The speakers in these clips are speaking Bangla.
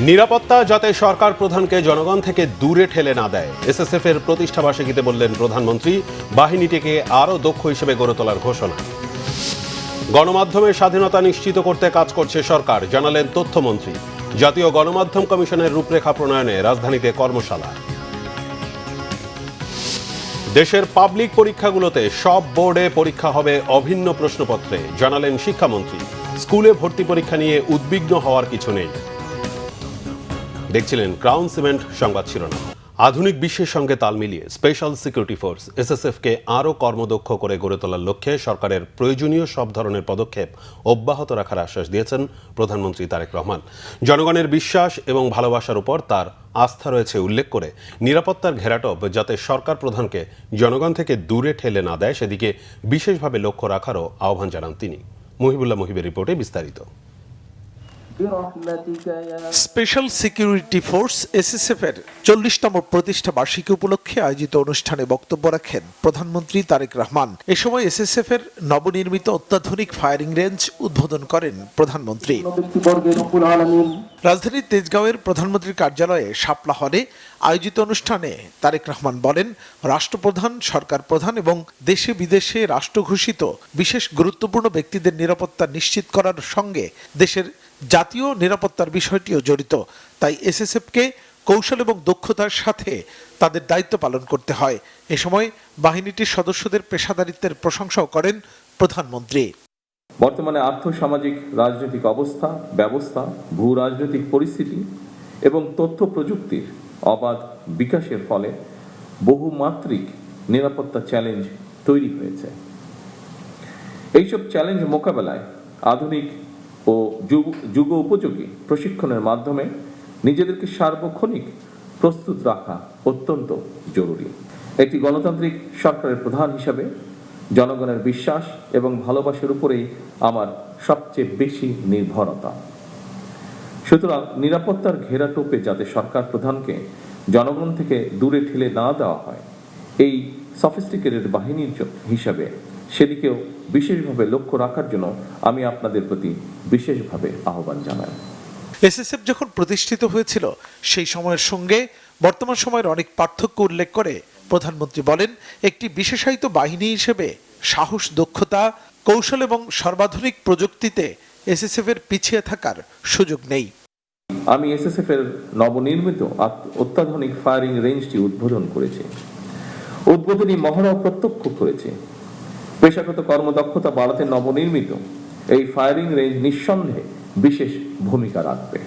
নিরাপত্তা যাতে সরকার প্রধানকে জনগণ থেকে দূরে ঠেলে না দেয়, এসএসএফ এর প্রতিষ্ঠাবার্ষিকীতে বললেন প্রধানমন্ত্রী। বাহিনীটিকে আরও দক্ষ হিসেবে গড়ে তোলার ঘোষণা। গণমাধ্যমের স্বাধীনতা নিশ্চিত করতে কাজ করছে সরকার, জানালেন তথ্যমন্ত্রী। জাতীয় গণমাধ্যম কমিশনের রূপরেখা প্রণয়নে রাজধানীতে কর্মশালা। দেশের পাবলিক পরীক্ষাগুলোতে সব বোর্ডে পরীক্ষা হবে অভিন্ন প্রশ্নপত্রে, জানালেন শিক্ষামন্ত্রী। স্কুলে ভর্তি পরীক্ষা নিয়ে উদ্বিগ্ন হওয়ার কিছু নেই। দেখছিলেন ক্রাউন সিমেন্ট সংবাদ শিরোনাম। আধুনিক বিশ্বের সঙ্গে তাল মিলিয়ে স্পেশাল সিকিউরিটি ফোর্স এসএসএফকে আরও কর্মদক্ষ করে গড়ে তোলার লক্ষ্যে সরকারের প্রয়োজনীয় সব ধরনের পদক্ষেপ অব্যাহত রাখার আশ্বাস দিয়েছেন প্রধানমন্ত্রী তারেক রহমান। জনগণের বিশ্বাস এবং ভালোবাসার উপর তার আস্থা রয়েছে উল্লেখ করে নিরাপত্তার ঘেরাটোপ যাতে সরকার প্রধানকে জনগণ থেকে দূরে ঠেলে না দেয় সেদিকে বিশেষভাবে লক্ষ্য রাখারও আহ্বান জানান তিনি। মুহিবুল্লাহ মুহিবের রিপোর্টে বিস্তারিত। স্পেশাল সিকিউরিটি ফোর্স এসএসএফ এর 40তম প্রতিষ্ঠা বার্ষিকী উপলক্ষে আয়োজিত অনুষ্ঠানে বক্তব্য রাখেন প্রধানমন্ত্রী তারেক রহমান। এ সময় এসএসএফ এর নবনির্মিত অত্যাধুনিক ফায়ারিং রেঞ্জ উদ্বোধন করেন প্রধানমন্ত্রী। রাজধানীর তেজগাঁওয়ের প্রধানমন্ত্রীর কার্যালয়ে শাপলা হলে আয়োজিত অনুষ্ঠানে তারেক রহমান বলেন, রাষ্ট্রপ্রধান, সরকার প্রধান এবং দেশে বিদেশে রাষ্ট্র ঘোষিত বিশেষ গুরুত্বপূর্ণ ব্যক্তিদের নিরাপত্তা নিশ্চিত করার সঙ্গে দেশের জাতীয় নিরাপত্তার বিষয়টিও জড়িত। তাই এসএসএফকে কৌশল এবং দক্ষতার সাথে তাদের দায়িত্ব পালন করতে হয়। এ সময় বাহিনীটির সদস্যদের পেশাদারিত্বের প্রশংসাও করেন প্রধানমন্ত্রী। বর্তমানে আর্থসামাজিক রাজনৈতিক অবস্থা, ব্যবস্থা, ভূ রাজনৈতিক পরিস্থিতি এবং তথ্য প্রযুক্তির অবাধ বিকাশের ফলে বহুমাত্রিক নিরাপত্তা চ্যালেঞ্জ তৈরি হয়েছে। এইসব চ্যালেঞ্জ মোকাবেলায় আধুনিক ও যুগ উপযোগী প্রশিক্ষণের মাধ্যমে নিজেদেরকে সার্বক্ষণিক প্রস্তুত রাখা অত্যন্ত জরুরি। একটি গণতান্ত্রিক সরকারের প্রধান হিসাবে জনগণের বিশ্বাস এবং ভালোবাসার উপরেই আমার সবচেয়ে বেশি নির্ভরতা। সুতরাং নিরাপত্তার ঘেরাটোপে যাতে সরকার প্রধানকে জনগণ থেকে দূরে ঠেলে না দেওয়া হয়, এই সফিস্টিকেটেড বাহিনীর হিসাবে সেদিকেও বিশেষভাবে লক্ষ্য রাখার জন্য আমি আপনাদের প্রতি বিশেষভাবে আহ্বান জানাই। এসএসএফ যখন প্রতিষ্ঠিত হয়েছিল সেই সময়ের সঙ্গে বর্তমান সময়ের অনেক পার্থক্য উল্লেখ করে প্রধানমন্ত্রী বলেন, একটি বিশেষায়িত বাহিনী হিসেবে সাহস, দক্ষতা, কৌশল এবং সর্বাধুনিক প্রযুক্তিতে এসএসএফ এর পিছিয়ে থাকার সুযোগ নেই। আমি এসএসএফ এর নবনির্মিত অত্যাধুনিক ফায়ারিং রেঞ্জটি উদ্বোধন করেছি। উদ্বোধনী মহড়াও প্রত্যক্ষ করেছে। পেশাগত কর্মদক্ষতা বাড়াতে নবনির্মিত এই ফায়ারিং রেঞ্জ নিঃসন্দেহে বিশেষ ভূমিকা রাখবে।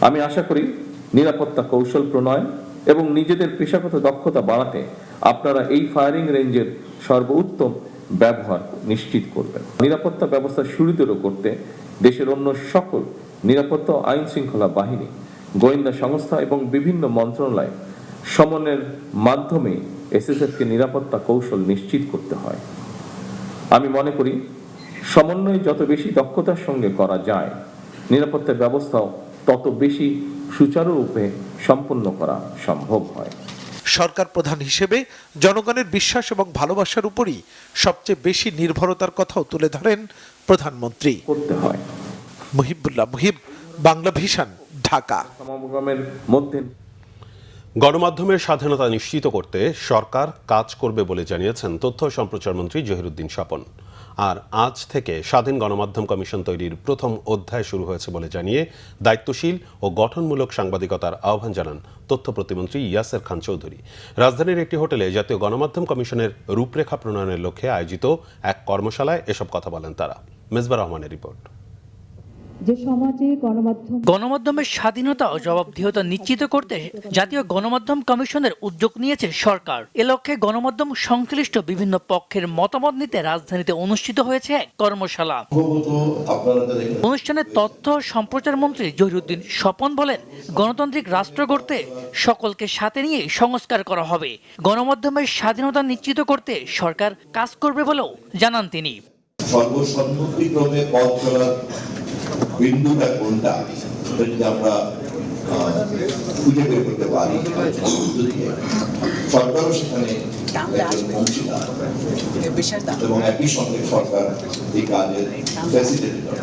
আমি আশা করি নিরাপত্তা কৌশল প্রণয়ন এবং নিজেদের পেশাগত দক্ষতা বাড়াতে আপনারা এই ফায়ারিং রেঞ্জের সর্বোত্তম ব্যবহার নিশ্চিত করবেন। নিরাপত্তা ব্যবস্থা সুদৃঢ় করতে দেশের অন্য সকল নিরাপত্তা আইন শৃঙ্খলা বাহিনী, গোয়েন্দা সংস্থা এবং বিভিন্ন মন্ত্রণালয় সমন্বয়ের মাধ্যমে এসএসএফকে নিরাপত্তা কৌশল নিশ্চিত করতে হয়। আমি মনে করি সমন্বয় যত বেশি দক্ষতার সঙ্গে করা যায়, নিরাপত্তা ব্যবস্থাও তত বেশি সুচারুরূপে সম্পন্ন করা সম্ভব হয়। সরকার প্রধান হিসেবে জনগণের বিশ্বাস এবং ভালোবাসার উপরই সবচেয়ে বেশি নির্ভরতার কথাও তুলে ধরেন প্রধানমন্ত্রী। করতে হয়। মুহিবুল্লাহ মুহিব, বাংলা ভিশন, ঢাকা। সমাগমের মধ্যে গণমাধ্যমের স্বাধীনতা নিশ্চিত করতে সরকার কাজ করবে বলে জানিয়েছেন তথ্য সম্প্রচার মন্ত্রী জহিরুদ্দিন স্বপন। আর আজ থেকে স্বাধীন গণমাধ্যম কমিশন তৈরির প্রথম অধ্যায় শুরু হয়েছে বলে জানিয়ে দায়িত্বশীল ও গঠনমূলক সাংবাদিকতার আহ্বান জানান তথ্য প্রতিমন্ত্রী ইয়াসের খান চৌধুরী। রাজধানীর একটি হোটেলে জাতীয় গণমাধ্যম কমিশনের রূপরেখা প্রণয়নের লক্ষ্যে আয়োজিত এক কর্মশালায় এসব কথা বলেন তারা। মেজবা রহমানের রিপোর্ট। যে সমাজে গণমাধ্যমের স্বাধীনতা ও জবাবদিহিতা নিশ্চিত করতে জাতীয় গণমাধ্যম কমিশনের উদ্যোগ নিয়েছে সরকার। এ লক্ষ্যে গণমাধ্যম সংশ্লিষ্ট বিভিন্ন পক্ষের মতামত নিতে রাজধানীতে অনুষ্ঠিত হয়েছে এক কর্মশালা। অনুষ্ঠানে তথ্য সম্প্রচার মন্ত্রী জহিরুদ্দিন স্বপন বলেন, গণতান্ত্রিক রাষ্ট্র গড়তে সকলকে সাথে নিয়ে সংস্কার করা হবে। গণমাধ্যমের স্বাধীনতা নিশ্চিত করতে সরকার কাজ করবে বলেও জানান তিনি। সর্বসম্মতিক্রমে পথ চলার বিন্দুটা কোনটা যদি আমরা খুঁজে বের করতে পারি, সরকারও সেখানে অংশীদার এবং একই সঙ্গে সরকার এই কাজের ফ্যাসিলিটেটর।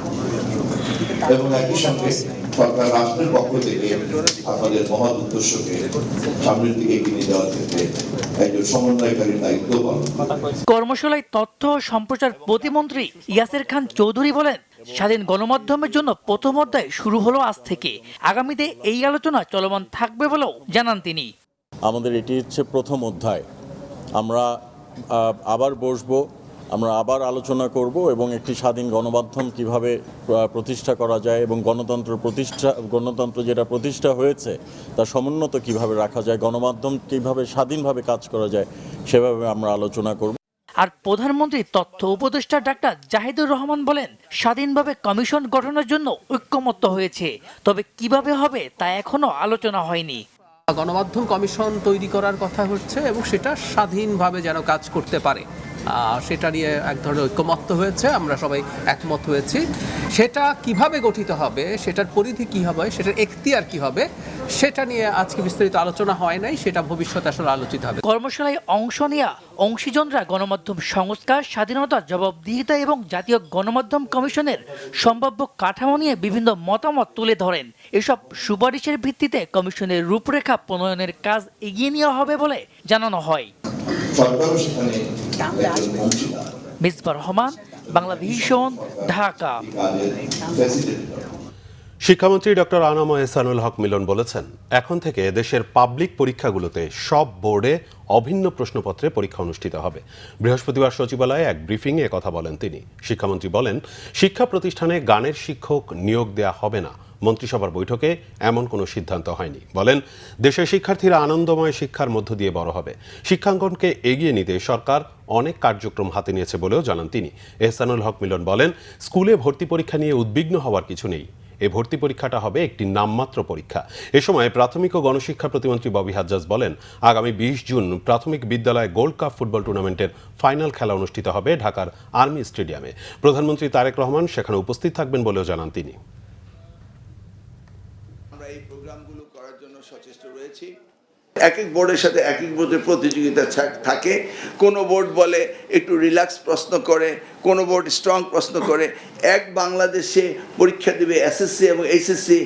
এবং একই সঙ্গে সরকার রাষ্ট্রের পক্ষ থেকে আপনাদের মহৎ উদ্দেশ্যকে সামনের দিকে এগিয়ে নিয়ে যাওয়ার ক্ষেত্রে একজন সমন্বয়কারীর দায়িত্ব পালন করে। কর্মশালায় তথ্য ও সম্প্রচার প্রতিমন্ত্রী ইয়াসের খান চৌধুরী বলেন, স্বাধীন গণমাধ্যমের জন্য প্রথম অধ্যায় শুরু হলো আজ থেকে। আগামীতে এই আলোচনা চলমান থাকবে বলেও জানান তিনি। আমাদের এটি হচ্ছে প্রথম অধ্যায়। আমরা আবার বসবো, আমরা আবার আলোচনা করব এবং একটি স্বাধীন গণমাধ্যম কিভাবে প্রতিষ্ঠা করা যায় এবং গণতন্ত্র যেটা প্রতিষ্ঠা হয়েছে তা সমুন্নত কিভাবে রাখা যায়, গণমাধ্যম কিভাবে স্বাধীনভাবে কাজ করা যায় সেভাবে আমরা আলোচনা করব। আর প্রধানমন্ত্রী তথ্য উপদেষ্টা ডাক্তার জাহিদুর রহমান বলেন, স্বাধীনভাবে কমিশন গঠনের জন্য ঐক্যমত্য হয়েছে, তবে কিভাবে হবে তা এখনো আলোচনা হয়নি। গণমাধ্যম কমিশন তৈরি করার কথা হচ্ছে এবং সেটা স্বাধীনভাবে যেন কাজ করতে পারে সেটা নিয়ে এক ধরনের ঐক্যমত্য হয়েছে, আমরা সবাই একমত হয়েছি। সেটা কিভাবে গঠিত হবে, সেটার পরিধি কী হবে, সেটার এখতিয়ার কী হবে, সেটা নিয়ে আজকে বিস্তারিত আলোচনা হয় নাই, সেটা ভবিষ্যতে আসলে আলোচিত হবে। কর্মশালায় অংশ নেওয়া অংশীজনরা গণমাধ্যম সংস্কার, স্বাধীনতা, জবাবদিহিতা এবং জাতীয় গণমাধ্যম কমিশনের সম্ভাব্য কাঠামো নিয়ে বিভিন্ন মতামত তুলে ধরেন। এসব সুপারিশের ভিত্তিতে কমিশনের রূপরেখা প্রণয়নের কাজ এগিয়ে নেওয়া হবে বলে জানানো হয়। সরকারও সেখানে অংশীদার। মিসবাহ রহমান, বাংলা ভিশন, ঢাকা। শিক্ষামন্ত্রী ডক্টর আনাম এহসানুল হক মিলন বলেছেন, এখন থেকে দেশের পাবলিক পরীক্ষাগুলোতে সব বোর্ডে অভিন্ন প্রশ্নপত্রে পরীক্ষা অনুষ্ঠিত হবে। বৃহস্পতিবার সচিবালয়ে এক ব্রিফিংয়ে কথা বলেন তিনি। শিক্ষামন্ত্রী বলেন, শিক্ষা প্রতিষ্ঠানে গানের শিক্ষক নিয়োগ দেয়া হবে না। মন্ত্রিসভার বৈঠকে এমন কোনো সিদ্ধান্ত হয়নি। বলেন, দেশের শিক্ষার্থীরা আনন্দময় শিক্ষার মধ্য দিয়ে বড় হবে। শিক্ষাঙ্গনকে এগিয়ে নিতে সরকার অনেক কার্যক্রম হাতে নিয়েছে বলেও জানান তিনি। এহসানুল হক মিলন বলেন, স্কুলে ভর্তি পরীক্ষা নিয়ে উদ্বিগ্ন হওয়ার কিছু নেই। এই ভর্তি পরীক্ষাটা হবে একটি নামমাত্র পরীক্ষা। এ সময় প্রাথমিক ও গণশিক্ষা প্রতিমন্ত্রী ববি হাজ্জাজ বলেন, আগামী 20 জুন প্রাথমিক বিদ্যালয় গোল্ড কাপ ফুটবল টুর্নামেন্টের ফাইনাল খেলা অনুষ্ঠিত হবে ঢাকার আর্মি স্টেডিয়ামে। প্রধানমন্ত্রী তারেক রহমান সেখানে উপস্থিত থাকবেন বলেও জানান তিনি। আমরা এই প্রোগ্রামগুলো করার জন্য সচেষ্ট রয়েছি। এক এক বোর্ডের সাথে এক এক বোর্ডের প্রতিযোগিতা থাকে। কোনো বোর্ড বলে একটু রিল্যাক্স প্রশ্ন করে, কোনো বোর্ড স্ট্রং প্রশ্ন করে। এক বাংলাদেশে পরীক্ষা দেবে এসএসসি এবং এইচএসসি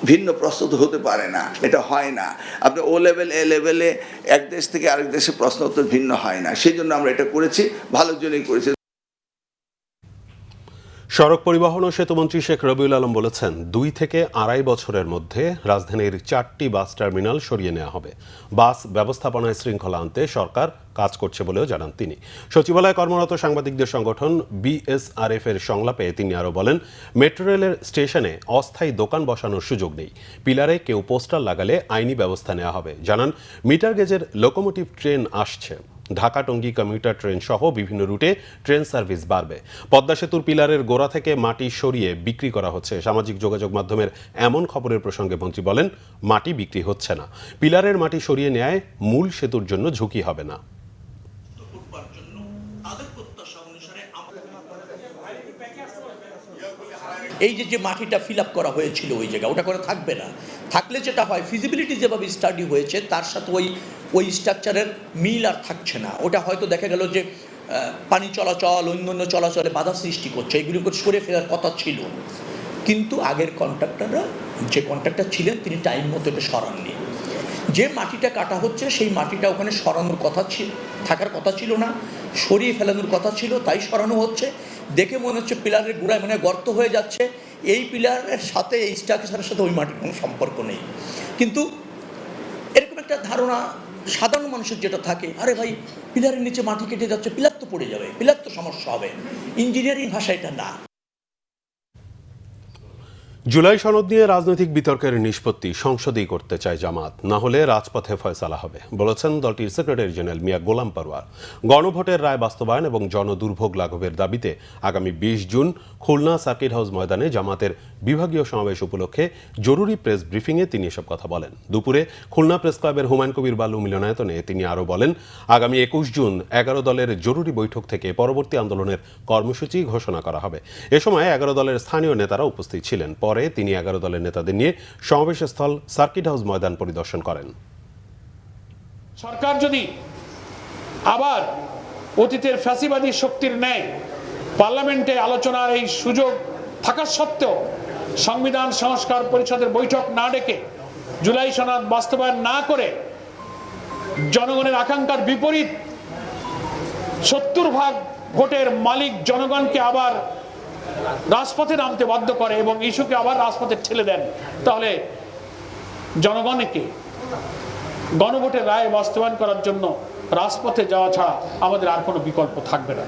ভিন্ন প্রস্তুত হতে পারে না, এটা হয় না। আপনি ও লেভেল এ লেভেলে এক দেশ থেকে আরেক দেশে প্রশ্ন উত্তর ভিন্ন হয় না। সেই জন্য আমরা এটা করেছি, ভালোর জন্যই করেছি। সড়ক পরিবহন ও সেতুমন্ত্রী শেখ রবিউল আলম বলেছেন, 2 থেকে 2.5 বছরের মধ্যে রাজধানীর 4টি বাস টার্মিনাল সরিয়ে নেওয়া হবে। বাস ব্যবস্থাপনায় শৃঙ্খলা আনতে সরকার কাজ করছে বলেও জানান তিনি। সচিবালয়ে কর্মরত সাংবাদিকদের সংগঠন বিএসআরএফ এর সংলাপে তিনি আরও বলেন, মেট্রো রেলের স্টেশনে অস্থায়ী দোকান বসানোর সুযোগ নেই। পিলারে কেউ পোস্টার লাগালে আইনি ব্যবস্থা নেওয়া হবে। জানান, মিটার গেজের লোকোমোটিভ ট্রেন আসছে। ঢাকা টঙ্গী কমিউটার ট্রেন সহ বিভিন্ন রুটে ট্রেন সার্ভিস বাড়বে। পদ্মা সেতুর পিলারের গোড়া থেকে মাটি সরিয়ে বিক্রি করা হচ্ছে। সামাজিক যোগাযোগ মাধ্যমের এমন খবরের প্রসঙ্গে মন্ত্রী বলেন, মাটি বিক্রি হচ্ছে না। পিলারের মাটি সরিয়ে নেয় মূল সেতুর জন্য ঝুঁকি হবে না। এই যে মাটিটা ফিল আপ করা হয়েছিল ওই জায়গা, ওটা করে থাকবে না। থাকলে যেটা হয়, ফিজিবিলিটি যেভাবে স্টাডি হয়েছে তার সাথে ওই স্ট্রাকচারের মিল আর থাকছে না। ওটা হয়তো দেখা গেল যে পানি চলাচল, অন্যান্য চলাচলে বাধা সৃষ্টি করছে, এগুলোকে সরে ফেরার কথা ছিল। কিন্তু আগের কন্ট্রাক্টররা, যে কন্ট্রাক্টর ছিলেন, তিনি টাইম মতো এটা সরাননি। যে মাটিটা কাটা হচ্ছে সেই মাটিটা ওখানে সরানোর কথা থাকার কথা ছিল না, সরিয়ে ফেলানোর কথা ছিল, তাই সরানো হচ্ছে। দেখে মনে হচ্ছে পিলারের গোড়ায় মানে গর্ত হয়ে যাচ্ছে। এই পিলারের সাথে, এই স্ট্রাকচারের সাথে ওই মাটির কোনো সম্পর্ক নেই। কিন্তু এরকম একটা ধারণা সাধারণ মানুষের যেটা থাকে, আরে ভাই পিলারের নিচে মাটি কেটে যাচ্ছে, পিলার তো পড়ে যাবে, পিলার তো সমস্যা হবে। ইঞ্জিনিয়ারিং ভাষা এটা না। জুলাই সনদ নিয়ে রাজনৈতিক বিতর্কের নিষ্পত্তি সংসদেই করতে চায় জামাত, না হলে রাজপথে ফয়সালা হবে বলেছেন দলটির সেক্রেটারি জেনারেল মিয়া গোলাম পরওয়ার। গণভোটের রায় বাস্তবায়ন এবং জনদুর্ভোগ লাঘবের দাবিতে আগামী 20 জুন খুলনা সার্কিট হাউস ময়দানে জামাতের বিভাগীয় সমাবেশ উপলক্ষে জরুরি প্রেস ব্রিফিংয়ে তিনি এসব কথা বলেন। দুপুরে খুলনা প্রেস ক্লাবের হুমায়ুন কবির বালু মিলনায়তনে তিনি আরও বলেন, আগামী 21 জুন 11 দলের জরুরি বৈঠক থেকে পরবর্তী আন্দোলনের কর্মসূচি ঘোষণা করা হবে। এ সময় 11 দলের স্থানীয় নেতারা উপস্থিত ছিলেন। পরে তিনি 11 দলের নেতাদের নিয়ে সমাবেশস্থল সার্কিট হাউস ময়দান পরিদর্শন করেন। সরকার যদি আবার অতীতের ফ্যাসিবাদী শক্তির ন্যায় পার্লামেন্টে আলোচনার এই সুযোগ থাকা সত্ত্বেও সংবিধান সংস্কার পরিষদের বৈঠক না ডেকে জুলাই সনদ বাস্তবায়ন না করে জনগণের আকাঙ্ক্ষার বিপরীত 70% ভোটের মালিক জনগণকে আবার রাজপথে নামতে বাধ্য করে এবং ইস্যুকে আবার রাজপথে ঠেলে দেন, তাহলে জনগণকে গণভোটের রায় বাস্তবায়ন করার জন্য রাজপথে যাওয়া ছাড়া আমাদের আর কোনো বিকল্প থাকবে না।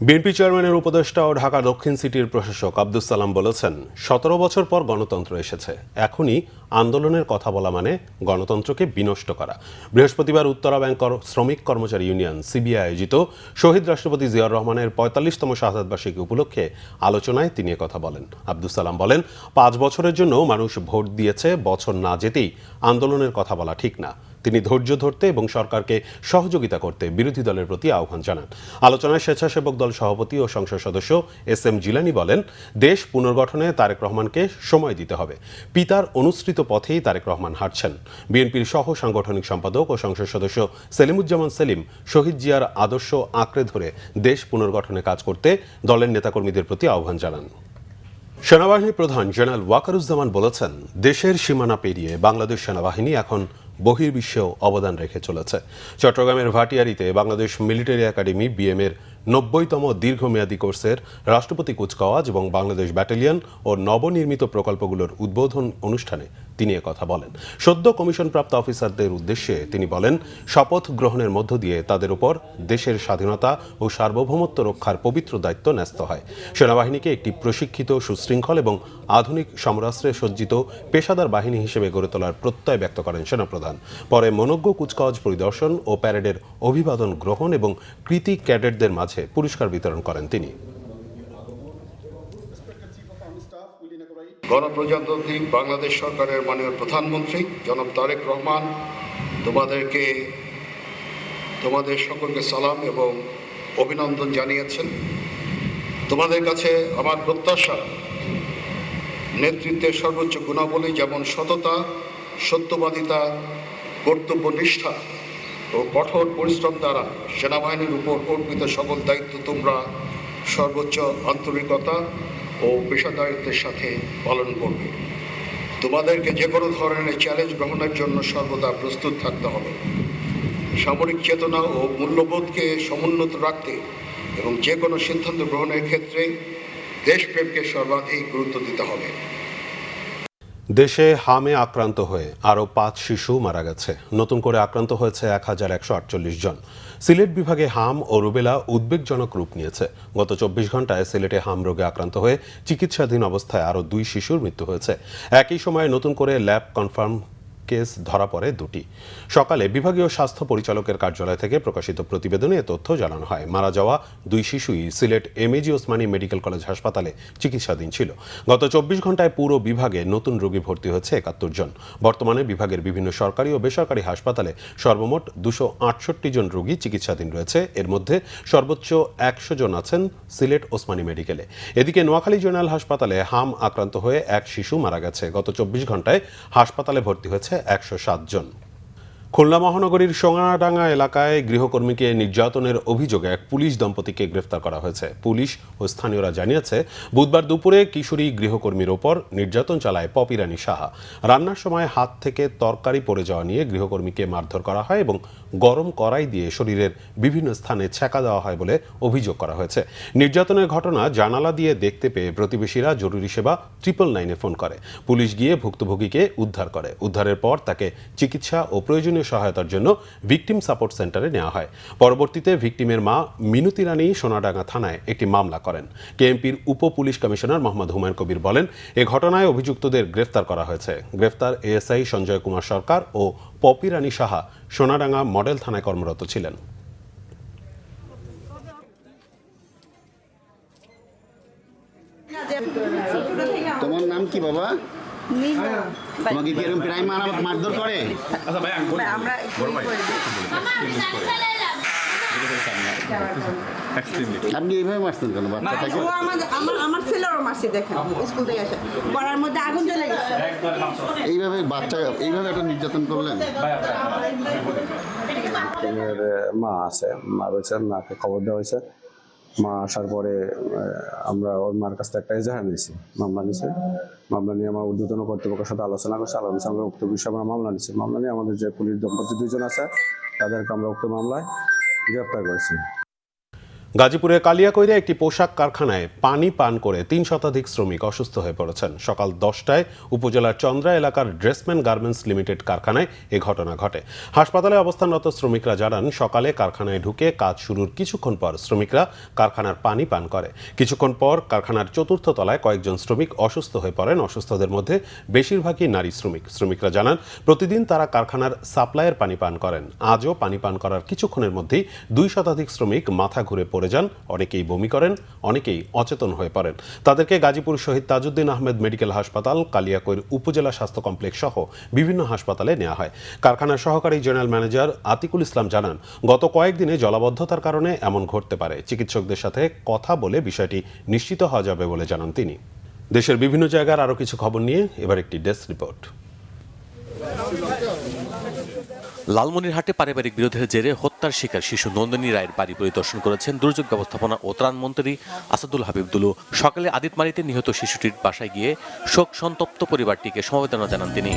বিএনপি চেয়ারম্যানের উপদেষ্টা ও ঢাকা দক্ষিণ সিটির প্রশাসক আব্দুস সালাম বলেছেন, 17 বছর পর গণতন্ত্র এসেছে, এখনই আন্দোলনের কথা বলা মানে গণতন্ত্রকে বিনষ্ট করা। বৃহস্পতিবার উত্তরা ব্যাংক শ্রমিক কর্মচারী ইউনিয়ন সিবিআই আয়োজিত শহীদ রাষ্ট্রপতি জিয়াউর রহমানের 45তম শাহাদাত বার্ষিকী উপলক্ষে আলোচনায় তিনি কথা বলেন। আব্দুস সালাম বলেন, 5 বছরের জন্য মানুষ ভোট দিয়েছে, বছর না যেতেই আন্দোলনের কথা বলা ঠিক না। তিনি ধৈর্য ধরতে এবং সরকারকে সহযোগিতা করতে বিরোধী দলের প্রতি আহ্বান জানান। আলোচনায় স্বেচ্ছাসেবক দল সভাপতি ও সংসদ সদস্য এস.এম. জিলানী বলেন, দেশ পুনর্গঠনে তারেক রহমানকে সময় দিতে হবে। পিতার অনুসৃত পথেই তারেক রহমান হাঁটছেন। বিএনপির সহ সাংগঠনিক সম্পাদক ও সংসদ সদস্য সেলিমুজ্জামান সেলিম শহীদ জিয়ার আদর্শ আঁকড়ে ধরে দেশ পুনর্গঠনে কাজ করতে দলের নেতাকর্মীদের প্রতি আহ্বান জানান। সেনাবাহিনী প্রধান জেনারেল ওয়াকারুজ্জামান বলেছেন, দেশের সীমানা পেরিয়ে বাংলাদেশ সেনাবাহিনী এখন বহির্বিশ্বেও অবদান রেখে চলেছে। চট্টগ্রামের ভাটিয়ারিতে বাংলাদেশ মিলিটারি একাডেমি বিএম-এর 90তম দীর্ঘমেয়াদী কোর্সের রাষ্ট্রপতি কুচকাওয়াজ এবং বাংলাদেশ ব্যাটালিয়ন ও নবনির্মিত প্রকল্পগুলোর উদ্বোধন অনুষ্ঠানে তিনি একথা বলেন। সদ্য কমিশনপ্রাপ্ত অফিসারদের উদ্দেশ্যে তিনি বলেন, শপথ গ্রহণের মধ্য দিয়ে তাদের উপর দেশের স্বাধীনতা ও সার্বভৌমত্ব রক্ষার পবিত্র দায়িত্ব ন্যস্ত হয়। সেনাবাহিনীকে একটি প্রশিক্ষিত, সুশৃঙ্খল এবং আধুনিক সমরাস্ত্রে সজ্জিত পেশাদার বাহিনী হিসেবে গড়ে তোলার প্রত্যয় ব্যক্ত করেন সেনাপ্রধান। পরে মনোজ্ঞ কুচকাওয়াজ পরিদর্শন ও প্যারেডের অভিবাদন গ্রহণ এবং কৃতি ক্যাডেটদের মাঝে পুরস্কার বিতরণ করেন তিনি। গণপ্রজাতান্ত্রিক বাংলাদেশ সরকারের মাননীয় প্রধানমন্ত্রী জনাব তারেক রহমান তোমাদের সকলকে সালাম এবং অভিনন্দন জানিয়েছেন। তোমাদের কাছে আমার প্রত্যাশা, নেতৃত্বের সর্বোচ্চ গুণাবলী যেমন সততা, সত্যবাদিতা, কর্তব্যনিষ্ঠা ও কঠোর পরিশ্রম দ্বারা সেনাবাহিনীর উপর অর্পিত সকল দায়িত্ব তোমরা সর্বোচ্চ আন্তরিকতা ও পেশাদারিত্বের সাথে পালন করবে। তোমাদেরকে যে কোনো ধরনের চ্যালেঞ্জ গ্রহণের জন্য সর্বদা প্রস্তুত থাকতে হবে। সামরিক চেতনা ও মূল্যবোধকে সমুন্নত রাখতে এবং যে কোনো সিদ্ধান্ত গ্রহণের ক্ষেত্রে দেশপ্রেমকে সর্বাধিক গুরুত্ব দিতে হবে। দেশে হামে আক্রান্ত হয়ে আরও 5 শিশু মারা গেছে। নতুন করে আক্রান্ত হয়েছে 1148 জন। সিলেট বিভাগে হাম ও রুবেলা উদ্বেগজনক রূপ নিয়েছে। গত 24 ঘন্টায় সিলেটে হাম রোগে আক্রান্ত হয়ে চিকিৎসাধীন অবস্থায় আরও 2 শিশুর মৃত্যু হয়েছে। একই সময়ে নতুন করে ল্যাব কনফার্ম কেস ধরা পড়ে 2টি। সকালে বিভাগীয় স্বাস্থ্য পরিচালকের কার্যালয় থেকে প্রকাশিত প্রতিবেদনে এ তথ্য জানানো হয়। মারা যাওয়া 2 শিশুই সিলেট এম.এ.জি. ওসমানী মেডিকেল কলেজ হাসপাতালে চিকিৎসাধীন ছিল। গত 24 ঘন্টায় পুরো বিভাগে নতুন রোগী ভর্তি হয়েছে 71 জন। বর্তমানে বিভাগের বিভিন্ন সরকারি ও বেসরকারি হাসপাতালে সর্বমোট 268 জন রোগী চিকিৎসাধীন রয়েছে। এর মধ্যে সর্বোচ্চ 100 জন আছেন সিলেট ওসমানী মেডিকেলে। এদিকে নোয়াখালী জেনারেল হাসপাতালে হাম আক্রান্ত হয়ে 1 শিশু মারা গেছে। গত 24 ঘন্টায় হাসপাতালে ভর্তি হয়েছে 107 জন। খুলনা মহানগরীর সোনাডাঙ্গা এলাকায় গৃহকর্মীকে নির্যাতনের অভিযোগে এক পুলিশ দম্পতিকে গ্রেফতার করা হয়েছে। পুলিশ ও স্থানীয়রা জানিয়েছে, বুধবার দুপুরে কিশোরী গৃহকর্মীর ওপর নির্যাতন চালায় পপি রানী সাহা। রান্নার সময় হাত থেকে তরকারি পড়ে যাওয়া নিয়ে গৃহকর্মীকে মারধর করা হয় এবং গরম কড়াই দিয়ে শরীরের বিভিন্ন স্থানে ছ্যাঁকা দেওয়া হয় বলে অভিযোগ করা হয়েছে। নির্যাতনের ঘটনা জানালা দিয়ে দেখতে পেয়ে প্রতিবেশীরা জরুরি সেবা 999-এ ফোন করে। পুলিশ গিয়ে ভুক্তভোগীকে উদ্ধার করে। উদ্ধারের পর তাকে চিকিৎসা ও প্রয়োজনীয় সহায়তার জন্য ভিকটিম সাপোর্ট সেন্টারে নেওয়া হয়। পরবর্তীতে ভিকটিমের মা মিনতি রানী সোনাডাঙ্গা থানায় একটি মামলা করেন। কেএমপির উপ পুলিশ কমিশনার মোহাম্মদ হুমায়ুন কবির বলেন, এ ঘটনায় অভিযুক্তদের গ্রেফতার করা হয়েছে। গ্রেফতার এএসআই সঞ্জয় কুমার সরকার ও পপি রানী সাহা সোনাডাঙ্গা মডেল থানায় কর্মরত ছিলেন। তোমার নাম কি বাবা? তোমাকে কি এরকম প্রায় মারধর করে? আপনি এইভাবে মারছেন কেন বাচ্চাটাকে? আমার ছেলেরও মারছে, দেখেন স্কুল থেকে আসে পড়ার মধ্যে আগুন জ্বলে গেছে। এইভাবে বাচ্চা এইভাবে একটা নির্যাতন করলেন? মা আছে, মা বলছেন, মাকে খবর দেওয়া হয়েছে, মা আসার পরে আমরা ওর মার কাছ থেকে একটা এজাহার নিয়েছি, মামলা নিয়েছে। মামলা নিয়ে আমার ঊর্ধ্বতন কর্তৃপক্ষের সাথে আলোচনা করছে। আমরা উক্ত বিষয়ে আমরা মামলা নিচ্ছি। মামলা নিয়ে আমাদের যে পুলিশ দম্পতি 2 জন আছে তাদেরকে আমরা উক্ত মামলায় গ্রেপ্তার করেছি। গাজীপুরের কালিয়াকৈরে একটি পোশাক কারখানায় পানি পান করে 3 শতাধিক শ্রমিক অসুস্থ হয়ে পড়েছেন। সকাল 10টায় উপজেলার চন্দ্রা এলাকার ড্রেসম্যান গার্মেন্টস লিমিটেড কারখানায় এ ঘটনা ঘটে। হাসপাতালে অবস্থানরত শ্রমিকরা জানান, সকালে কারখানায় ঢুকে কাজ শুরুর কিছুক্ষণ পর শ্রমিকরা কারখানার পানি পান করে। কিছুক্ষণ পর কারখানার 4র্থ তলায় কয়েকজন শ্রমিক অসুস্থ হয়ে পড়েন। অসুস্থদের মধ্যে বেশিরভাগই নারী শ্রমিক। শ্রমিকরা জানান, প্রতিদিন তারা কারখানার সাপ্লাইয়ের পানি পান করেন। আজও পানি পান করার কিছুক্ষণের মধ্যেই 2 শতাধিক শ্রমিক মাথা ঘুরে পড়ে যান। অনেকেই বমি করেন, অনেকেই অচেতন হয়ে পড়েন। তাদেরকে গাজীপুর শহীদ তাজউদ্দিন আহমেদ মেডিকেল হাসপাতাল, কালিয়াকৈর উপজেলা স্বাস্থ্য কমপ্লেক্স সহ বিভিন্ন হাসপাতালে নেওয়া হয়। কারখানার সহকারী জেনারেল ম্যানেজার আতিকুল ইসলাম জানান, গত কয়েকদিনে জলাবদ্ধতার কারণে এমন ঘটতে পারে। চিকিৎসকদের সাথে কথা বলে বিষয়টি নিশ্চিত হওয়া যাবে বলে জানান তিনি। দেশের বিভিন্ন জায়গার আরও কিছু খবর নিয়ে এবার একটি ডেস্ক রিপোর্ট। লালমনিরহাটে পারিবারিক বিরোধের জেরে হত্যার শিকার শিশু নন্দিনী রায়ের বাড়ি পরিদর্শন করেছেন দুর্যোগ ব্যবস্থাপনা ও ত্রাণ মন্ত্রী আসাদুল হাবিব দুলু। সকালে আদিতমারিতে নিহত শিশুটির বাসায় গিয়ে শোক সন্তপ্ত পরিবারটিকে সমবেদনা জানান তিনি।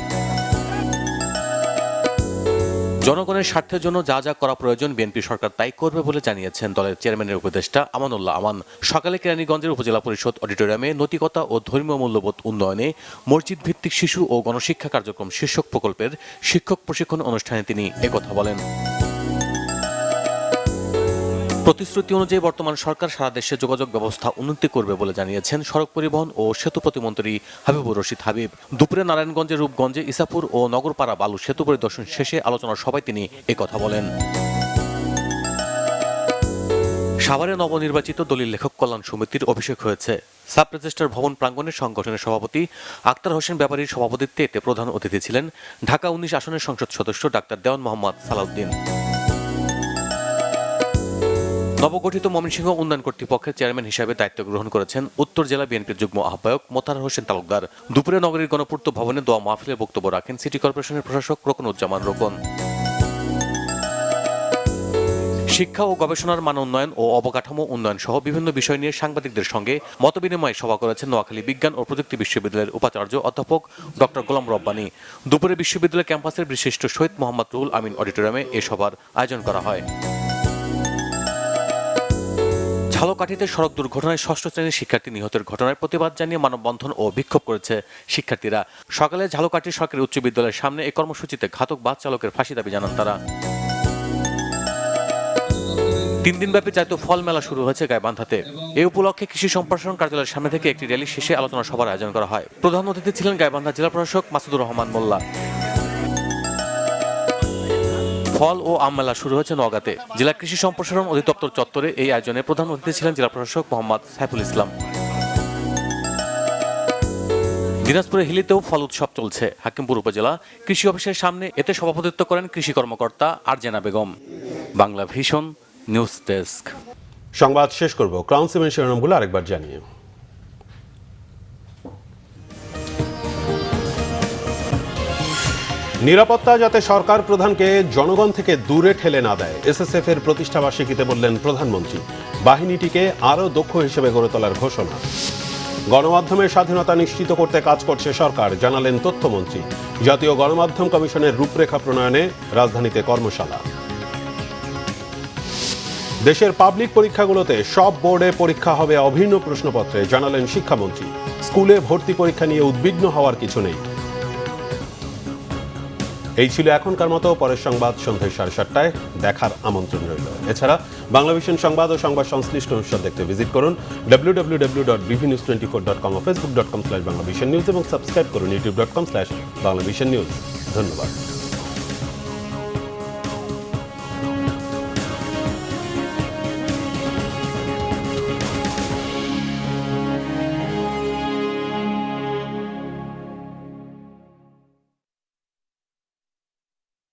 জনগণের স্বার্থের জন্য যা যা করা প্রয়োজন বিএনপি সরকার তাই করবে বলে জানিয়েছেন দলের চেয়ারম্যানের উপদেষ্টা আমানুল্লাহ আমান। সকালে কেরানীগঞ্জের উপজেলা পরিষদ অডিটোরিয়ামে নৈতিকতা ও ধর্মীয় মূল্যবোধ উন্নয়নে মসজিদ ভিত্তিক শিশু ও গণশিক্ষা কার্যক্রম শীর্ষক প্রকল্পের শিক্ষক প্রশিক্ষণ অনুষ্ঠানে তিনি একথা বলেন। প্রতিশ্রুতি অনুযায়ী বর্তমান সরকার সারা দেশে যোগাযোগ ব্যবস্থা উন্নতি করবে বলে জানিয়েছেন সড়ক পরিবহন ও সেতু প্রতিমন্ত্রী হাবিবুর রশিদ হাবিব। দুপুরে নারায়ণগঞ্জের রূপগঞ্জে ইসাপুর ও নগরপাড়া বালু সেতু পরিদর্শন শেষে আলোচনার সভায় তিনি একথা বলেন। সাভারে নবনির্বাচিত দলিল লেখক কল্যাণ সমিতির অভিষেক হয়েছে। সাব রেজিস্ট্রার ভবন প্রাঙ্গণের সংগঠনের সভাপতি আক্তার হোসেন ব্যাপারীর সভাপতিত্বে এতে প্রধান অতিথি ছিলেন ঢাকা 19 আসনের সংসদ সদস্য ডাক্তার দেওয়ান মোহাম্মদ সালাউদ্দিন। নবগঠিত ময়মনসিংহ উন্নয়ন কর্তৃপক্ষের চেয়ারম্যান হিসেবে দায়িত্ব গ্রহণ করেছেন উত্তর জেলা বিএনপির যুগ্ম আহ্বায়ক মোতাহার হোসেন তালুকদার। দুপুরে নগরীর গণপূর্ত ভবনে দোয়া মাহফিলে বক্তব্য রাখেন সিটি কর্পোরেশনের প্রশাসক রোকনুজ্জামান রোকন। শিক্ষা ও গবেষণার মান উন্নয়ন ও অবকাঠামো উন্নয়ন সহ বিভিন্ন বিষয় নিয়ে সাংবাদিকদের সঙ্গে মতবিনিময় সভা করেছেন নোয়াখালী বিজ্ঞান ও প্রযুক্তি বিশ্ববিদ্যালয়ের উপাচার্য অধ্যাপক ডক্টর গোলাম রব্বানী। দুপুরে বিশ্ববিদ্যালয় ক্যাম্পাসের বিশিষ্ট শহীদ মোহাম্মদ রুহুল আমিন অডিটোরিয়ামে এ সভার আয়োজন করা হয়। ঝালকাঠিতে সড়ক দুর্ঘটনায় 6ষ্ঠ শ্রেণীর শিক্ষার্থী নিহতের ঘটনায় প্রতিবাদ জানিয়ে মানববন্ধন ও বিক্ষোভ করেছে শিক্ষার্থীরা। সকালে ঝালকাঠি সরকারি উচ্চ বিদ্যালয়ের সামনে এই কর্মসূচিতে ঘাতক বাস চালকের ফাঁসি দাবি জানান তারা। 3 দিনব্যাপী জাতীয় ফল মেলা শুরু হয়েছে গাইবান্ধাতে। এই উপলক্ষে কৃষি সম্প্রসারণ কার্যালয়ের সামনে থেকে একটি র্যালি শেষে আলোচনা সভার আয়োজন করা হয়। প্রধান অতিথি ছিলেন গাইবান্ধা জেলা প্রশাসক মাসুদুর রহমান মোল্লা। ফল ও আম মেলা শুরু হয়েছে নওগাঁতে। জেলা কৃষি সম্প্রসারণ অধিদপ্তর চত্বরে এই আয়োজনে প্রধান অতিথি ছিলেন জেলা প্রশাসক মোহাম্মদ সাইফুল ইসলাম। দিনাজপুরে হিলিতেও ফল উৎসব চলছে। হাকিমপুর উপজেলা কৃষি অফিসের সামনে এতে সভাপতিত্ব করেন কৃষি কর্মকর্তা Arjena Begum. Bangla vision news desk. সংবাদ শেষ করব ক্রাউন সিমেন্ট শিরোনামগুলো আরেকবার জানিয়ে। নিরাপত্তা যাতে সরকার প্রধানকে জনগণ থেকে দূরে ঠেলে না দেয়, এসএসএফ এর প্রতিষ্ঠাবার্ষিকীতে বললেন প্রধানমন্ত্রী। বাহিনীটিকে আরও দক্ষ হিসেবে গড়ে তোলার ঘোষণা। গণমাধ্যমের স্বাধীনতা নিশ্চিত করতে কাজ করছে সরকার, জানালেন তথ্যমন্ত্রী। জাতীয় গণমাধ্যম কমিশনের রূপরেখা প্রণয়নে রাজধানীতে কর্মশালা। দেশের পাবলিক পরীক্ষাগুলোতে সব বোর্ডে পরীক্ষা হবে অভিন্ন প্রশ্নপত্রে, জানালেন শিক্ষামন্ত্রী। স্কুলে ভর্তি পরীক্ষা নিয়ে উদ্বিগ্ন হওয়ার কিছু নেই। এই ছিল এখনকার মতো। পরের সংবাদ সন্ধ্যা 7:30টায় দেখার আমন্ত্রণ রইল। এছাড়া বাংলা ভিশন সংবাদ ও সংবাদ সংশ্লিষ্ট অনুষ্ঠান দেখতে ভিজিট করুন www.bvnews24.com ও facebook.com/banglavisionnews এবং সাবস্ক্রাইব করুন youtube.com/banglavisionnews। ধন্যবাদ।